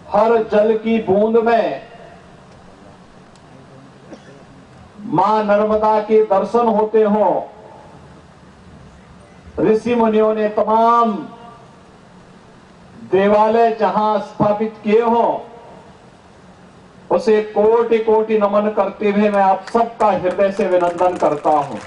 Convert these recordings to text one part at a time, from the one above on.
हर जल की बूंद में मां नर्मदा के दर्शन होते हो। ऋषि मुनियों ने तमाम देवालय जहां स्थापित किए हो, उसे कोटि कोटि नमन करते हुए मैं आप सबका हृदय से अभिनंदन करता हूं।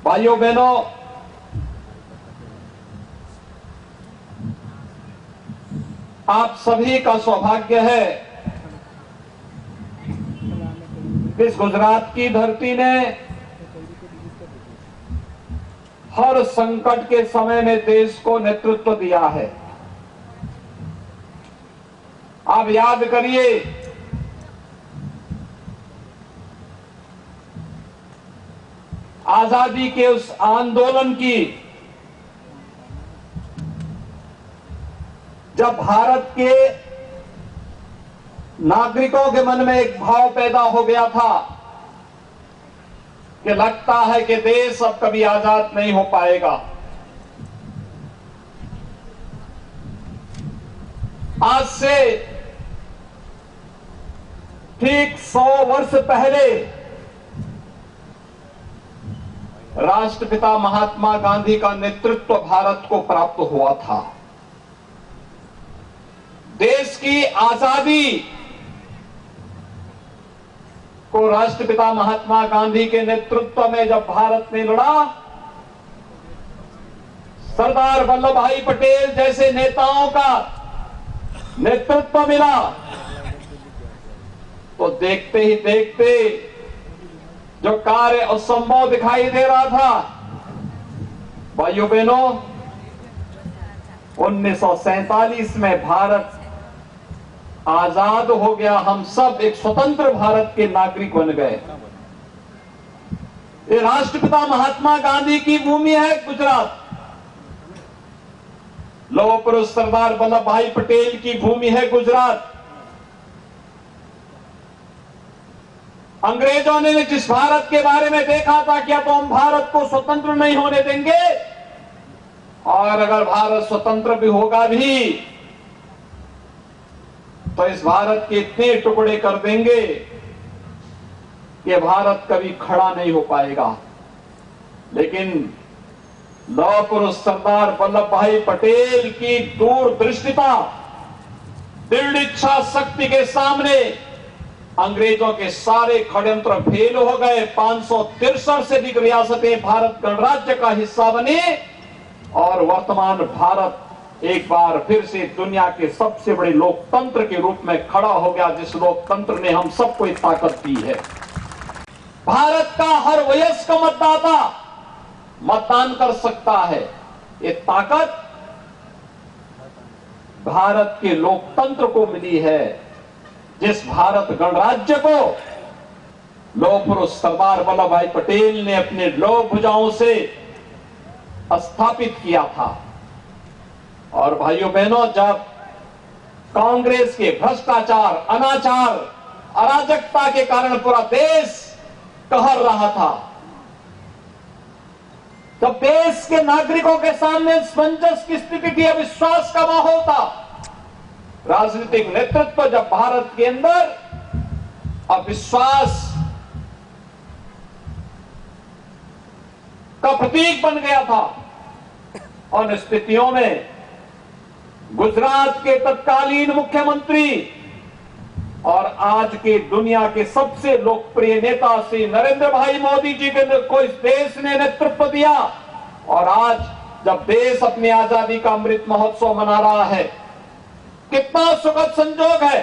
भाइयों बहनों, आप सभी का सौभाग्य है इस गुजरात की धरती ने हर संकट के समय में देश को नेतृत्व दिया है। आप याद करिए, आजादी के उस आंदोलन की जब भारत के नागरिकों के मन में एक भाव पैदा हो गया था कि लगता है कि देश अब कभी आजाद नहीं हो पाएगा। आज से ठीक 100 वर्ष पहले राष्ट्रपिता महात्मा गांधी का नेतृत्व भारत को प्राप्त हुआ था। देश की आजादी को राष्ट्रपिता महात्मा गांधी के नेतृत्व में जब भारत ने लड़ा, सरदार वल्लभ भाई पटेल जैसे नेताओं का नेतृत्व मिला, तो देखते ही देखते जो कार्य असंभव दिखाई दे रहा था, भाइयों बहनों, 1947 में भारत आजाद हो गया। हम सब एक स्वतंत्र भारत के नागरिक बन गए। ये राष्ट्रपिता महात्मा गांधी की भूमि है गुजरात। लौह पुरुष सरदार वल्लभ भाई पटेल की भूमि है गुजरात। अंग्रेजों ने जिस भारत के बारे में देखा था कि अब हम भारत को स्वतंत्र नहीं होने देंगे, और अगर भारत स्वतंत्र भी होगा भी तो इस भारत के इतने टुकड़े कर देंगे कि भारत कभी खड़ा नहीं हो पाएगा। लेकिन लौह पुरुष सरदार वल्लभ भाई पटेल की दूरदृष्टिता, दृढ़ इच्छा शक्ति के सामने अंग्रेजों के सारे षड्यंत्र फेल हो गए। 563 से अधिक रियासतें भारत गणराज्य का हिस्सा बनी और वर्तमान भारत एक बार फिर से दुनिया के सबसे बड़े लोकतंत्र के रूप में खड़ा हो गया, जिस लोकतंत्र ने हम सबको एक ताकत दी है। भारत का हर वयस्क मतदाता मतदान कर सकता है। ये ताकत भारत के लोकतंत्र को मिली है, जिस भारत गणराज्य को लौह पुरुष सरदार वल्लभ भाई पटेल ने अपने लौह भुजाओं से स्थापित किया था। और भाइयों बहनों, जब कांग्रेस के भ्रष्टाचार, अनाचार, अराजकता के कारण पूरा देश कहर रहा था, जब देश के नागरिकों के सामने असमंजस की स्थिति थी, अविश्वास का माहौल था, राजनीतिक नेतृत्व जब भारत के अंदर अविश्वास का प्रतीक बन गया था, उन स्थितियों में गुजरात के तत्कालीन मुख्यमंत्री और आज के दुनिया के सबसे लोकप्रिय नेता श्री नरेंद्र भाई मोदी जी को इस देश ने नेतृत्व दिया। और आज जब देश अपनी आजादी का अमृत महोत्सव मना रहा है, कितना सुखद संजोग है,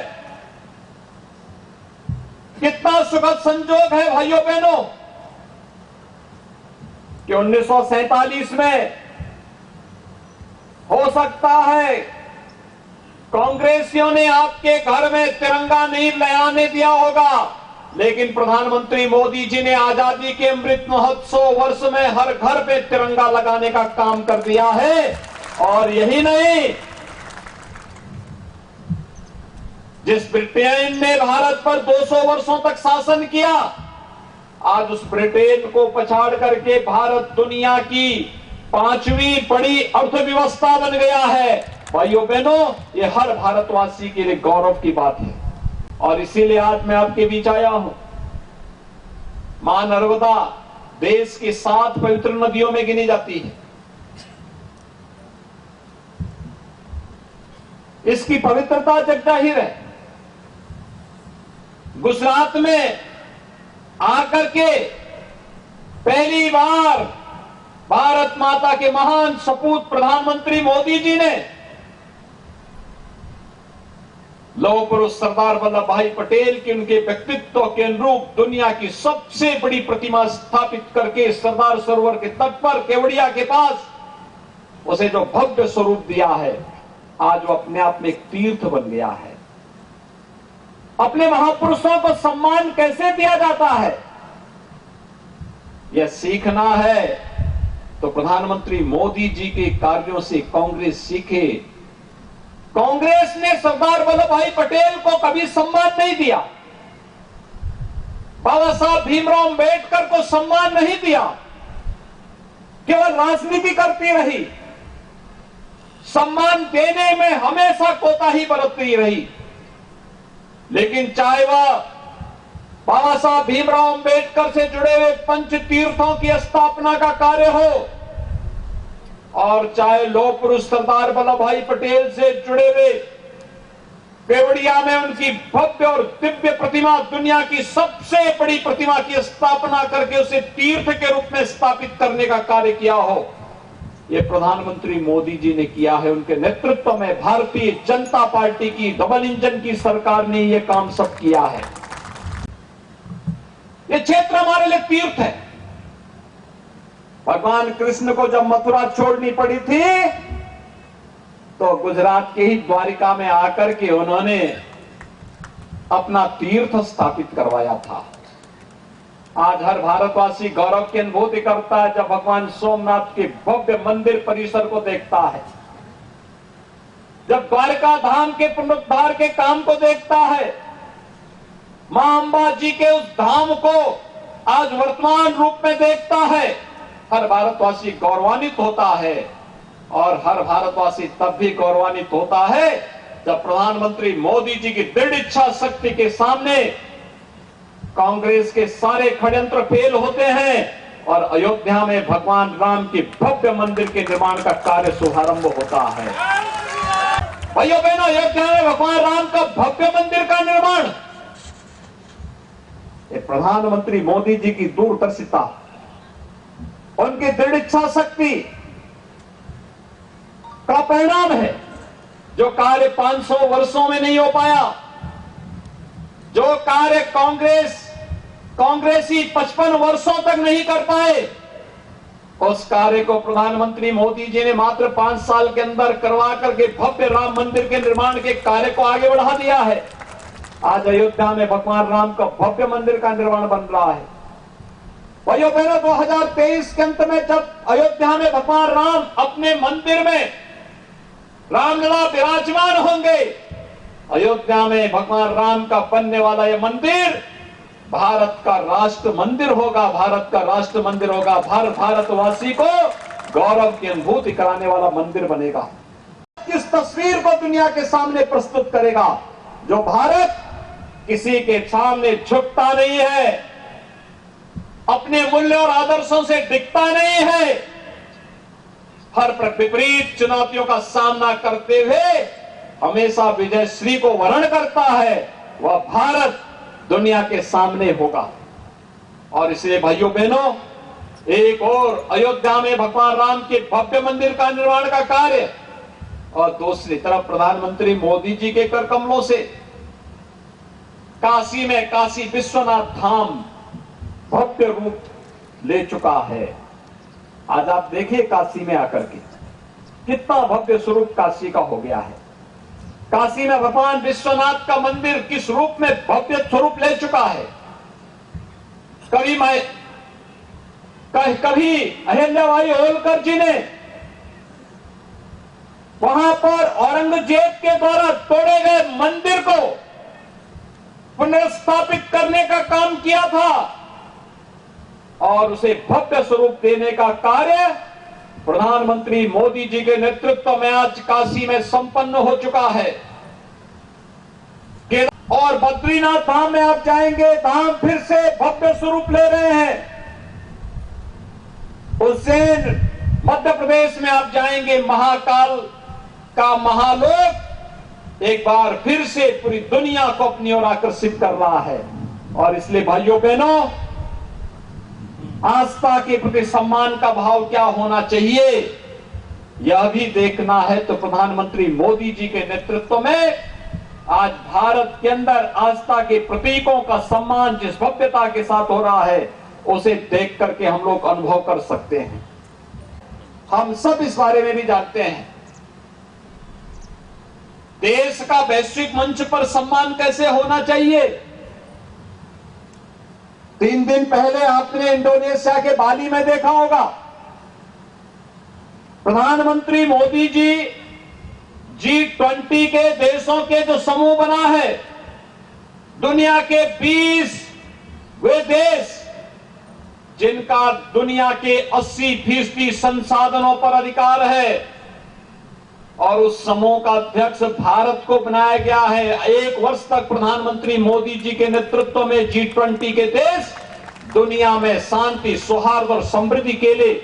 कितना सुखद संजोग है भाइयों बहनों, कि 1947 में हो सकता है कांग्रेसियों ने आपके घर में तिरंगा नहीं लहराने दिया होगा, लेकिन प्रधानमंत्री मोदी जी ने आजादी के अमृत महोत्सव वर्ष में हर घर पे तिरंगा लगाने का काम कर दिया है। और यही नहीं, जिस ब्रिटेन ने भारत पर 200 वर्षों तक शासन किया, आज उस ब्रिटेन को पछाड़ करके भारत दुनिया की 5वीं बड़ी अर्थव्यवस्था बन गया है। भाइयों बहनों, ये हर भारतवासी के लिए गौरव की बात है और इसीलिए आज मैं आपके बीच आया हूं। मां नर्मदा देश की 7 पवित्र नदियों में गिनी जाती है। इसकी पवित्रता जग जाहिर है। गुजरात में आकर के पहली बार भारत माता के महान सपूत प्रधानमंत्री मोदी जी ने लौह पुरुष सरदार वल्लभ भाई पटेल के उनके व्यक्तित्व के अनुरूप दुनिया की सबसे बड़ी प्रतिमा स्थापित करके सरदार सरोवर के तट पर केवड़िया के पास उसे जो भव्य स्वरूप दिया है, आज वो अपने आप में एक तीर्थ बन गया है। अपने महापुरुषों को सम्मान कैसे दिया जाता है, यह सीखना है तो प्रधानमंत्री मोदी जी के कार्यों से कांग्रेस सीखे। कांग्रेस ने सरदार वल्लभ भाई पटेल को कभी सम्मान नहीं दिया, बाबा साहब भीमराव अंबेडकर को सम्मान नहीं दिया, केवल राजनीति करती रही, सम्मान देने में हमेशा कोताही बरतती रही। लेकिन चाहे वह बाबा साहब भीमराव अंबेडकर से जुड़े हुए पंच तीर्थों की स्थापना का कार्य हो और चाहे लौह पुरुष सरदार वल्लभ भाई पटेल से जुड़े हुए केवड़िया में उनकी भव्य और दिव्य प्रतिमा, दुनिया की सबसे बड़ी प्रतिमा की स्थापना करके उसे तीर्थ के रूप में स्थापित करने का कार्य किया हो, यह प्रधानमंत्री मोदी जी ने किया है। उनके नेतृत्व में भारतीय जनता पार्टी की डबल इंजन की सरकार ने यह काम सब किया है। यह क्षेत्र हमारे लिए तीर्थ है। भगवान कृष्ण को जब मथुरा छोड़नी पड़ी थी तो गुजरात के ही द्वारिका में आकर के उन्होंने अपना तीर्थ स्थापित करवाया था। आज हर भारतवासी गौरव की अनुभूति करता है जब भगवान सोमनाथ के भव्य मंदिर परिसर को देखता है, जब द्वारका धाम के पुनरुद्धार के काम को देखता है, मां अंबा जी के उस धाम को आज वर्तमान रूप में देखता है, हर भारतवासी गौरवान्वित होता है। और हर भारतवासी तब भी गौरवान्वित होता है जब प्रधानमंत्री मोदी जी की दृढ़ इच्छा शक्ति के सामने कांग्रेस के सारे षड्यंत्र फेल होते हैं और अयोध्या में भगवान राम के भव्य मंदिर के निर्माण का कार्य शुभारंभ होता है। भाइयों बहनों, अयोध्या में भगवान राम का भव्य मंदिर का निर्माण ये प्रधानमंत्री मोदी जी की दूरदर्शिता, उनकी दृढ़ इच्छा शक्ति का परिणाम है। जो कार्य 500 वर्षों में नहीं हो पाया, जो कार्य कांग्रेसी 55 वर्षों तक नहीं कर पाए, उस कार्य को प्रधानमंत्री मोदी जी ने मात्र 5 साल के अंदर करवा करके भव्य राम मंदिर के निर्माण के कार्य को आगे बढ़ा दिया है। आज अयोध्या में भगवान राम का भव्य मंदिर का निर्माण बन रहा है। भाइयों बहनों, 2023 के अंत में जब अयोध्या में भगवान राम अपने मंदिर में रामलला विराजमान होंगे, अयोध्या में भगवान राम का बनने वाला यह मंदिर भारत का राष्ट्र मंदिर होगा, भारत का राष्ट्र मंदिर होगा। भारतवासी को गौरव की अनुभूति कराने वाला मंदिर बनेगा। किस तस्वीर को दुनिया के सामने प्रस्तुत करेगा? जो भारत किसी के सामने झुकता नहीं है, अपने मूल्य और आदर्शों से डिगता नहीं है, हर विपरीत चुनौतियों का सामना करते हुए हमेशा विजयश्री को वर्ण करता है, वह भारत दुनिया के सामने होगा। और इसलिए भाइयों बहनों, एक और अयोध्या में भगवान राम के भव्य मंदिर का निर्माण का कार्य और दूसरी तरफ प्रधानमंत्री मोदी जी के कर कमलों से काशी में काशी विश्वनाथ धाम भव्य रूप ले चुका है। आज आप देखिए काशी में आकर के कितना भव्य स्वरूप काशी का हो गया है। काशी में भगवान विश्वनाथ का मंदिर किस रूप में भव्य स्वरूप ले चुका है। कभी अहिल्याबाई होलकर जी ने वहां पर औरंगजेब के द्वारा तोड़े गए मंदिर को पुनर्स्थापित करने का काम किया था और उसे भव्य स्वरूप देने का कार्य प्रधानमंत्री मोदी जी के नेतृत्व में आज काशी में संपन्न हो चुका है। और बद्रीनाथ धाम में आप जाएंगे, धाम फिर से भव्य स्वरूप ले रहे हैं। उज्जैन मध्य प्रदेश में आप जाएंगे, महाकाल का महालोक एक बार फिर से पूरी दुनिया को अपनी ओर आकर्षित कर रहा है। और इसलिए भाइयों बहनों, आस्था के प्रति सम्मान का भाव क्या होना चाहिए, यह भी देखना है। तो प्रधानमंत्री मोदी जी के नेतृत्व में आज भारत के अंदर आस्था के प्रतीकों का सम्मान जिस भव्यता के साथ हो रहा है, उसे देख करके हम लोग अनुभव कर सकते हैं। हम सब इस बारे में भी जानते हैं, देश का वैश्विक मंच पर सम्मान कैसे होना चाहिए। 3 दिन पहले आपने इंडोनेशिया के बाली में देखा होगा, प्रधानमंत्री मोदी जी G20 के देशों के जो समूह बना है, दुनिया के 20 वे देश जिनका दुनिया के 80% संसाधनों पर अधिकार है, और उस समूह का अध्यक्ष भारत को बनाया गया है। 1 वर्ष तक प्रधानमंत्री मोदी जी के नेतृत्व में G20 के देश दुनिया में शांति, सौहार्द और समृद्धि के लिए,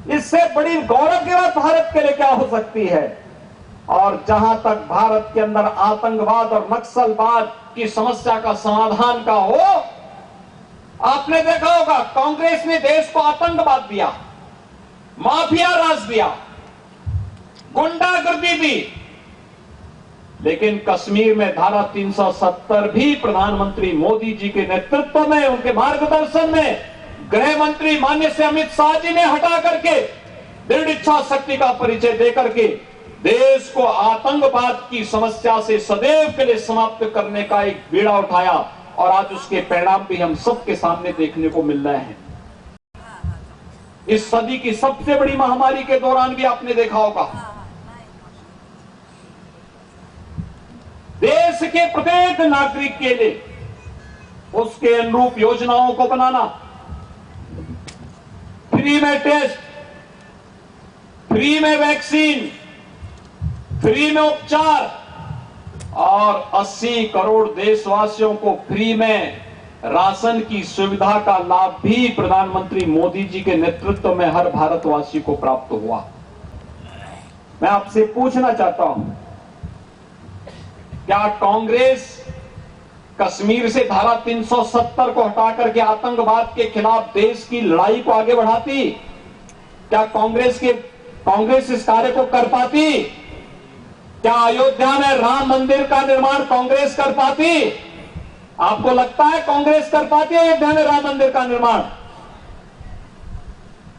इससे बड़ी गौरव की बात भारत के लिए क्या हो सकती है। और जहां तक भारत के अंदर आतंकवाद और नक्सलवाद की समस्या का समाधान का हो, आपने देखा होगा कांग्रेस ने देश को आतंकवाद दिया, माफिया राज दिया, गुंडागर्दी दी, लेकिन कश्मीर में धारा 370 भी प्रधानमंत्री मोदी जी के नेतृत्व में, उनके मार्गदर्शन में गृह मंत्री माननीय से अमित शाह जी ने हटा करके दृढ़ इच्छा शक्ति का परिचय देकर के देश को आतंकवाद की समस्या से सदैव के लिए समाप्त करने का एक बीड़ा उठाया। और आज उसके परिणाम भी हम सबके सामने देखने को मिल रहे हैं। इस सदी की सबसे बड़ी महामारी के दौरान भी आपने देखा होगा, देश के प्रत्येक नागरिक के लिए उसके अनुरूप योजनाओं को बनाना, फ्री में टेस्ट, फ्री में वैक्सीन, फ्री में उपचार, और 80 करोड़ देशवासियों को फ्री में राशन की सुविधा का लाभ भी प्रधानमंत्री मोदी जी के नेतृत्व में हर भारतवासी को प्राप्त हुआ। मैं आपसे पूछना चाहता हूं, क्या कांग्रेस कश्मीर से धारा 370 को हटा करके आतंकवाद के खिलाफ देश की लड़ाई को आगे बढ़ाती? क्या कांग्रेस इस कार्य को कर पाती? क्या अयोध्या में राम मंदिर का निर्माण कांग्रेस कर पाती? आपको लगता है कांग्रेस कर पाती है अयोध्या में राम मंदिर का निर्माण?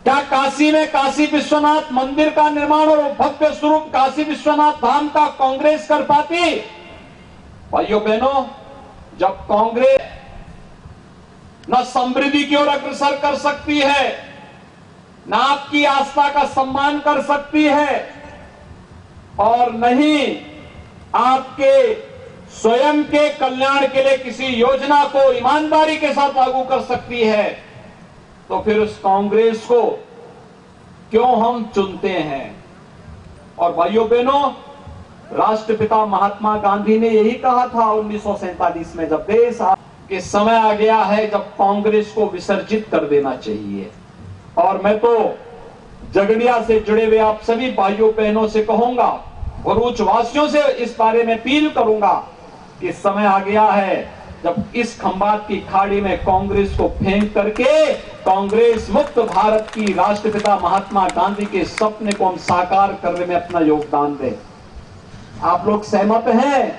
क्या काशी में काशी विश्वनाथ मंदिर का निर्माण और भव्य स्वरूप काशी विश्वनाथ धाम का कांग्रेस कर पाती? भाइयों बहनों, जब कांग्रेस न समृद्धि की ओर अग्रसर कर सकती है, न आपकी आस्था का सम्मान कर सकती है, और नहीं आपके स्वयं के कल्याण के लिए किसी योजना को ईमानदारी के साथ लागू कर सकती है, तो फिर उस कांग्रेस को क्यों हम चुनते हैं? और भाइयों बहनों, राष्ट्रपिता महात्मा गांधी ने यही कहा था 1947 में, जब देश के समय आ गया है जब कांग्रेस को विसर्जित कर देना चाहिए। और मैं तो झगड़िया से जुड़े हुए आप सभी भाइयों बहनों से कहूंगा, भरूच वासियों से इस बारे में अपील करूंगा कि समय आ गया है जब इस खंबात की खाड़ी में कांग्रेस को फेंक करके कांग्रेस मुक्त भारत की राष्ट्रपिता महात्मा गांधी के सपने को हम साकार करने में अपना योगदान दें। आप लोग सहमत हैं?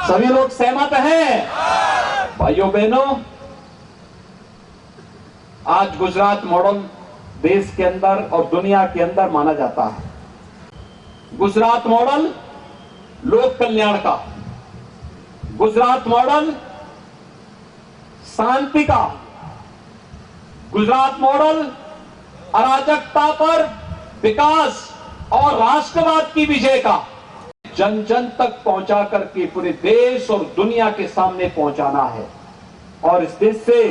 सभी लोग सहमत हैं? भाइयों बहनों, आज गुजरात मॉडल देश के अंदर और दुनिया के अंदर माना जाता है। गुजरात मॉडल लोक कल्याण का, गुजरात मॉडल शांति का, गुजरात मॉडल अराजकता पर विकास और राष्ट्रवाद की विजय का, जन जन तक पहुंचा करके पूरे देश और दुनिया के सामने पहुंचाना है। और इस देश से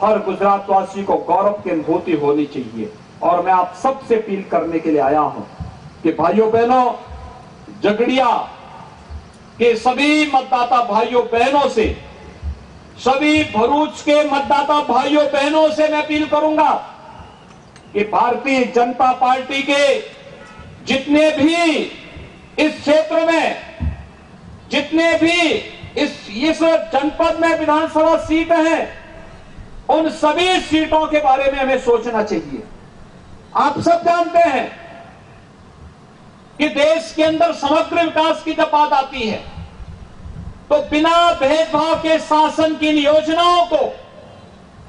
हर गुजरातवासी को गौरव की अनुभूति होनी चाहिए। और मैं आप सबसे अपील करने के लिए आया हूं कि भाइयों बहनों, झगड़िया के सभी मतदाता भाइयों बहनों से, सभी भरूच के मतदाता भाइयों बहनों से मैं अपील करूंगा कि भारतीय जनता पार्टी के जितने भी इस क्षेत्र में, जितने भी इस जनपद में विधानसभा सीट हैं, उन सभी सीटों के बारे में हमें सोचना चाहिए। आप सब जानते हैं कि देश के अंदर समग्र विकास की जब बात आती है तो बिना भेदभाव के शासन की इन योजनाओं को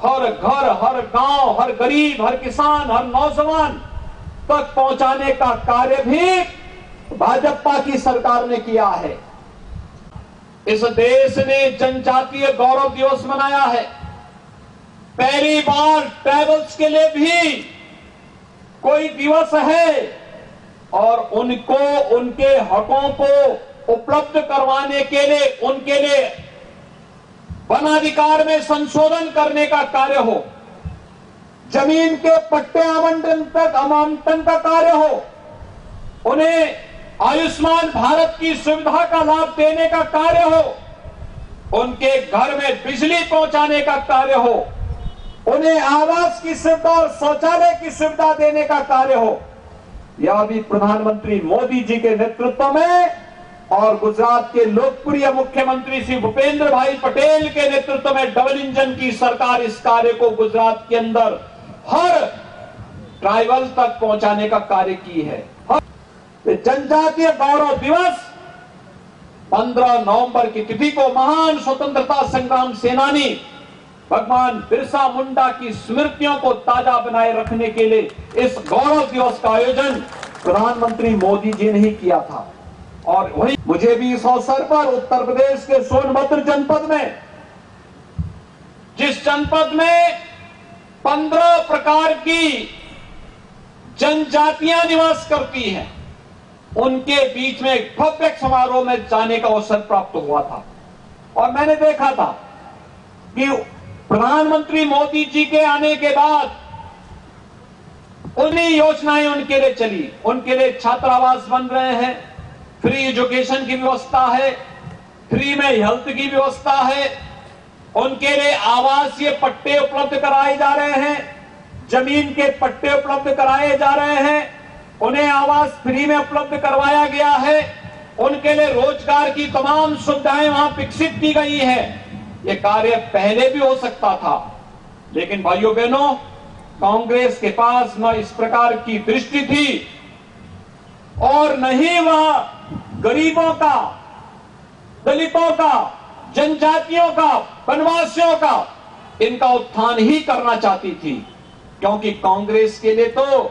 हर घर, हर गांव, हर गरीब, हर किसान, हर नौजवान तक पहुंचाने का कार्य भी भाजपा की सरकार ने किया है। इस देश ने जनजातीय गौरव दिवस मनाया है। पहली बार ट्राइबल्स के लिए भी कोई दिवस है और उनको उनके हकों को उपलब्ध करवाने के लिए, उनके लिए वनाधिकार में संशोधन करने का कार्य हो, जमीन के पट्टे आवंटन का कार्य हो, उन्हें आयुष्मान भारत की सुविधा का लाभ देने का कार्य हो, उनके घर में बिजली पहुंचाने का कार्य हो, उन्हें आवास की सुविधा और शौचालय की सुविधा देने का कार्य हो, यह भी प्रधानमंत्री मोदी जी के नेतृत्व में और गुजरात के लोकप्रिय मुख्यमंत्री श्री भूपेंद्र भाई पटेल के नेतृत्व में डबल इंजन की सरकार इस कार्य को गुजरात के अंदर हर ट्राइबल तक पहुंचाने का कार्य की है। जनजातीय गौरव दिवस 15 नवंबर की तिथि को महान स्वतंत्रता संग्राम सेनानी भगवान बिरसा मुंडा की स्मृतियों को ताजा बनाए रखने के लिए इस गौरव दिवस का आयोजन प्रधानमंत्री मोदी जी ने ही किया था। और वही मुझे भी इस अवसर पर उत्तर प्रदेश के सोनभद्र जनपद में, जिस जनपद में 15 प्रकार की जनजातियां निवास करती हैं, उनके बीच में एक भव्य समारोह में जाने का अवसर प्राप्त हुआ था। और मैंने देखा था कि प्रधानमंत्री मोदी जी के आने के बाद उन्हीं योजनाएं उनके लिए चली। उनके लिए छात्रावास बन रहे हैं, फ्री एजुकेशन की व्यवस्था है, फ्री में हेल्थ की व्यवस्था है, उनके लिए आवासीय पट्टे उपलब्ध कराए जा रहे हैं, जमीन के पट्टे उपलब्ध कराए जा रहे हैं, उन्हें आवास फ्री में उपलब्ध करवाया गया है, उनके लिए रोजगार की तमाम सुविधाएं वहां विकसित की गई है। ये कार्य पहले भी हो सकता था, लेकिन भाइयों बहनों, कांग्रेस के पास न इस प्रकार की दृष्टि थी और न ही वह गरीबों का, दलितों का, जनजातियों का, वनवासियों का इनका उत्थान ही करना चाहती थी। क्योंकि कांग्रेस के लिए तो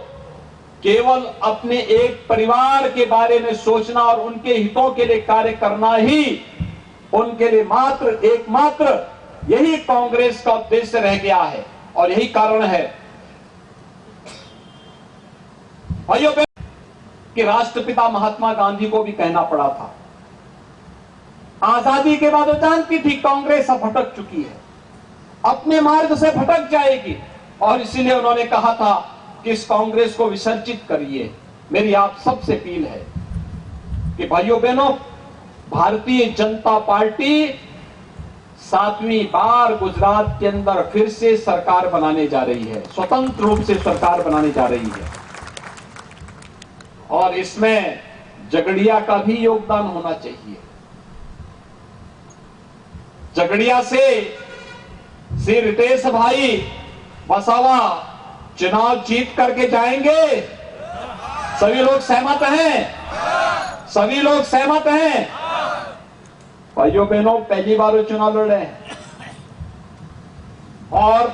केवल अपने एक परिवार के बारे में सोचना और उनके हितों के लिए कार्य करना ही उनके लिए एकमात्र यही कांग्रेस का उद्देश्य रह गया है। और यही कारण है भाइयों कि राष्ट्रपिता महात्मा गांधी को भी कहना पड़ा था, आजादी के बाद वो जानती थी कांग्रेस अब भटक चुकी है, अपने मार्ग से भटक जाएगी, और इसीलिए उन्होंने कहा था कि इस कांग्रेस को विसर्जित करिए। मेरी आप सबसे अपील है कि भाइयों बहनों, भारतीय जनता पार्टी 7वीं बार गुजरात के अंदर फिर से सरकार बनाने जा रही है, स्वतंत्र रूप से सरकार बनाने जा रही है। और इसमें झगड़िया का भी योगदान होना चाहिए। झगड़िया से श्री रितेश भाई वसावा चुनाव जीत करके जाएंगे। सभी लोग सहमत हैं? सभी लोग सहमत हैं? भाइयों बहनों, पहली बार वो चुनाव लड़ रहे हैं और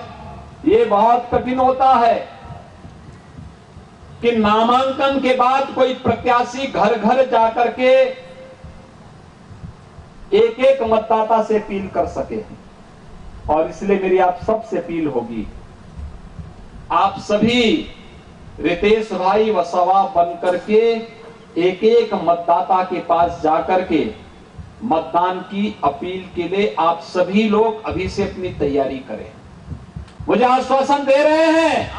ये बहुत कठिन होता है कि नामांकन के बाद कोई प्रत्याशी घर घर जाकर के एक एक मतदाता से अपील कर सके। और इसलिए मेरी आप सबसे अपील होगी, आप सभी रितेश भाई वसावा बन करके एक एक मतदाता के पास जाकर के मतदान की अपील के लिए आप सभी लोग अभी से अपनी तैयारी करें। मुझे आश्वासन दे रहे हैं,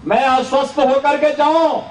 मैं आश्वस्त होकर के जाऊं